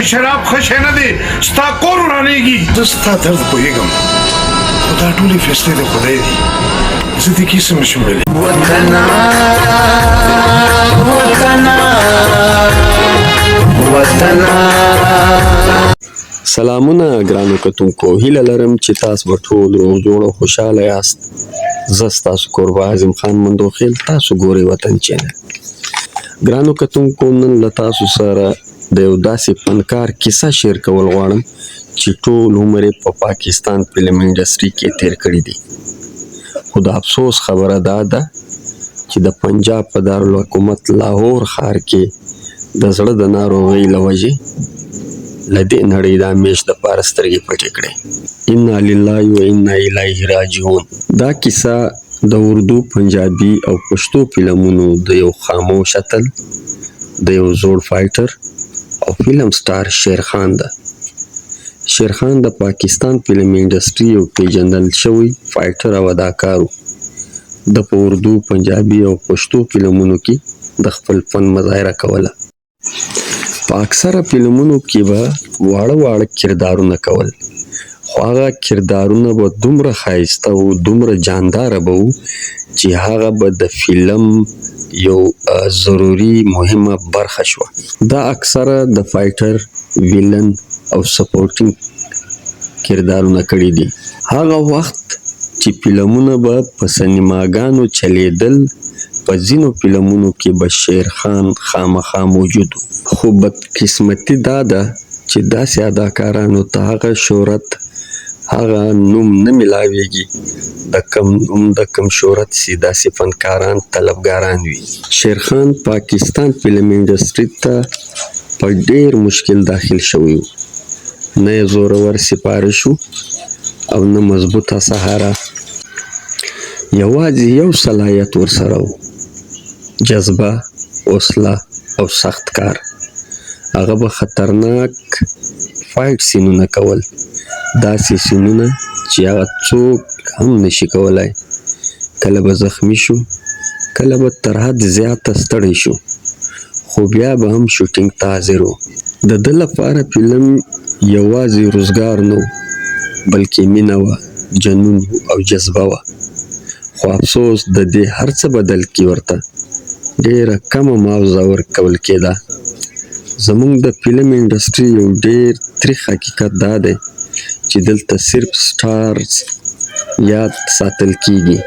شراب خشه نه دی ستا کور ورانېږي. زه ستا درد پوهېږم خو دا ټولې فیصلې د خدای دي. زه دې کیسه نشم ویلی. وطنا وطنا وطنا. سلامونه ګرانو کتونکو، هیله لرم چې تاسو به ټول روغ جوړ او خوشحاله یاست. زه ستاسو کوربه اعظم خان مندوخیل، تاسو ګورئ وطن چینل. ګرانو کتونکو، نن له تاسو سره د یو داسې فنکار کیسه شیر کول غواړم چې ټول عمر یې په پاکستان فلم انډسټري کې تیر کړی دی. خو د افسوس خبره دا ده چې د پنجاب په دارالحکومت لاهور ښار کې د زړه د ناروغۍ له وجې له دې نړۍ د همیش دپاره سترګې پټې کړې. انا لله و انا الیه راجعون. دا کیسه د اردو، پنجابي او پښتو فلمونو د یو خاموش اتل، د یو زوړ فایټر او فلم سټار شیرخان ده. شیرخان د پاکستان فلم انډسټري یو پیژندل شوی فایټر او اداکار و. د په اردو، پنجابي او پښتو فلمونو کې د خپل فن مظاهره کوله. په اکثره فلمونو کې به واړه کردارونه کول، خو هغه کردارونه به دومره ښایسته او دومره جانداره به وو چې هغه به د فلم یو ضروري مهمه برخه شوه. دا اکثره د فایټر، ویلن او سپورټینګ کردارونه کړي دي. هغه وخت چې فلمونه به په سینماګانو چلیدل، په ځینو فلمونو کې به شیرخان خامخا موجود و. خو بدقسمتي دا ده چې داسې اداکارانو ته هغه شهرت، هغه نوم نه میلاویږي د کم شهرت چې داسې فنکاران طلبګاران وي. شیرخان پاکستان فلم انډسټري ته په ډیر مشکل داخل شوی و. نه یې زورور سپارش و او نه مضبوطه سهاره. یوازې یو صلاحیت ورسره و: جذبه، حوصله او سخت کار. هغه به خطرناک فایټ سینونه کول، داسې سینونه چې هغه څوک هم نشي کولای. کله به زخمی شو، کله به تر حد زیاته ستړی شو، خو بیا به هم شوټینګ ته حاضر و. د ده لپاره فلم یوازې روزګار نه و، بلکې مینه وه، جنون او جذبه وه. خو افسوس د دې هر څه بدل کې ورته ډیره کمه معاوضه ورکول کېده. زموږ د فلم انډسټري یو ډیر تریخ حقیقت دا دی چې دلته صرف سټارز یاد ساتل کیږي،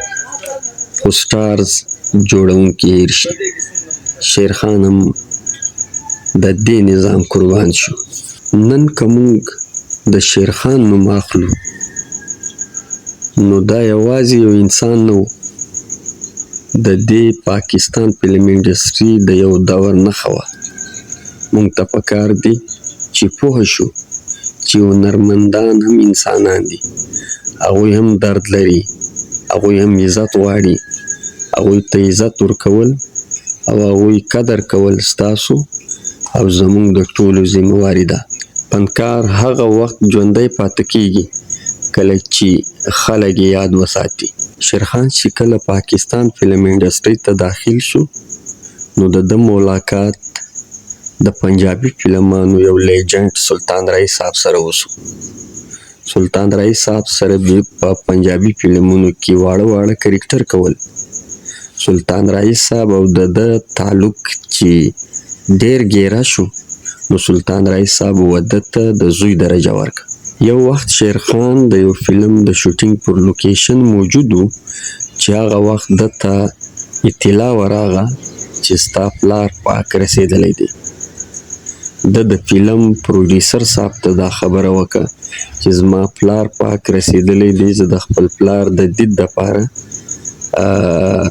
خو سټارز جوړونکي هیر شي. شیرخان هم د دې نظام قربان شو. نن که موږ د شیرخان نوم اخلو، نو دا یوازې یو انسان نه و، د دې پاکستان فلم انډسټري د یو دور نښه وه. موږ ته پکار دی چې پوه شو چې هنرمندان هم انسانان دي، هغوی هم درد لري، هغوی هم عزت غواړي. هغوی ته عزت ورکول او هغوی قدر کول ستاسو او زموږ د ټولو ذمهواري ده. فنکار هغه وخت ژوندی پاتې کیږي کله چې خلک یې یاد وساتي. شیرخان چې کله پاکستان فلم انډسټري ته داخل شو، نو د ده ملاقات د پنجابي فلمانو یو لیجنډ سلطان رئیس صاحب سره وسو. سلطان رئیس صاحب سره به په پنجابي فلمونو کې واړه کرکټر کول. سلطان رئیس صاحب او د ده تعلق چې ډیر ګیره شو، نو سلطان رئیس صاحب وده ته د زوی درجه ورکړه. یو وخت شیرخان د یو فلم د شوټینګ پر لوکیشن موجود و چې هغه وخت ده ته اطلاع ورغله چې ستا پلار پاک رسېدلی دی. د فلم پروډیوسر صاحب ته دا خبره وکړه چې زما پلار پاک رسېدلی دی، زه د خپل پلار د دید دپاره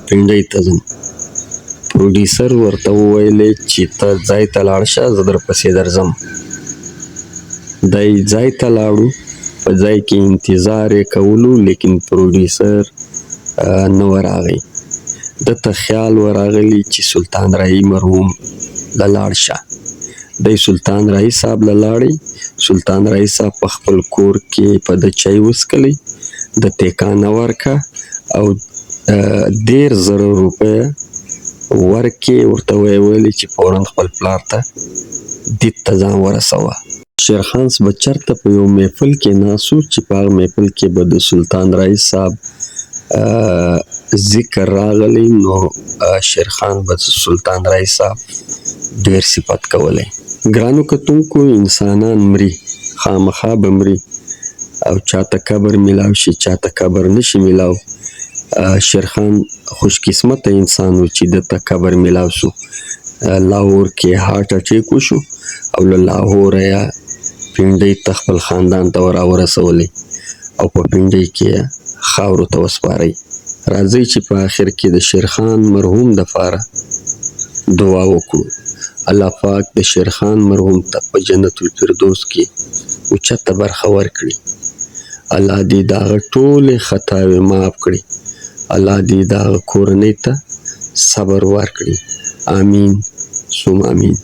پنډۍ ته ځم. پروډیوسر ورته وویلې چې ته ځای ته لاړ شه، زه درپسې درځم. دی ځای ته لاړو، په ځای کې انتظار یې کولو، لیکن پروډیوسر نه و راغی. ده ته خیال ورغلی چې سلطان رئیس مرحوم له لاړ شه. دی سلطان رئیس صاحب له لاړی. سلطان رئیس صاحب په خپل کور کې په ده چای وڅکلی، د ټیکانه ورکه او 10,000 روپیه ورکې، ورته ویې ویلې چې فوراً خپل پلار ته دید ته ځان ورسوه. شیرخان به چرته په یو محفل کې ناسو چې په هغه محفل کې به د سلطان رئیس صاحب ذکر راغلی نو شیرخان به سلطان رئیس صاحب ډیر صفت کولی. ګرانو کتونکو انسانان مري، خامخا به مري او چاته قبر میلاو شي چاته قبر نشي میلاو. شیرخان خوش قسمت انسان و چې دته قبر میلاو سو. لاهور کې هارت اٹیک وشو او له لاهور یا پنډۍ ته خپل خاندان ته راورسولې او په پنډۍ کې خاورو ته وسپارئ. راځئ چې په آخر کې د شیرخان مرحوم دپاره دعا وکړو. الله پاک د شیرخان مرحوم ته په جنت الفردوس کې اوچته برخه ورکړي. الله دې د هغه ټولې خطاوې معاف کړي. الله دې د هغه کورنۍ ته صبر ورکړي. آمین ثم آمین.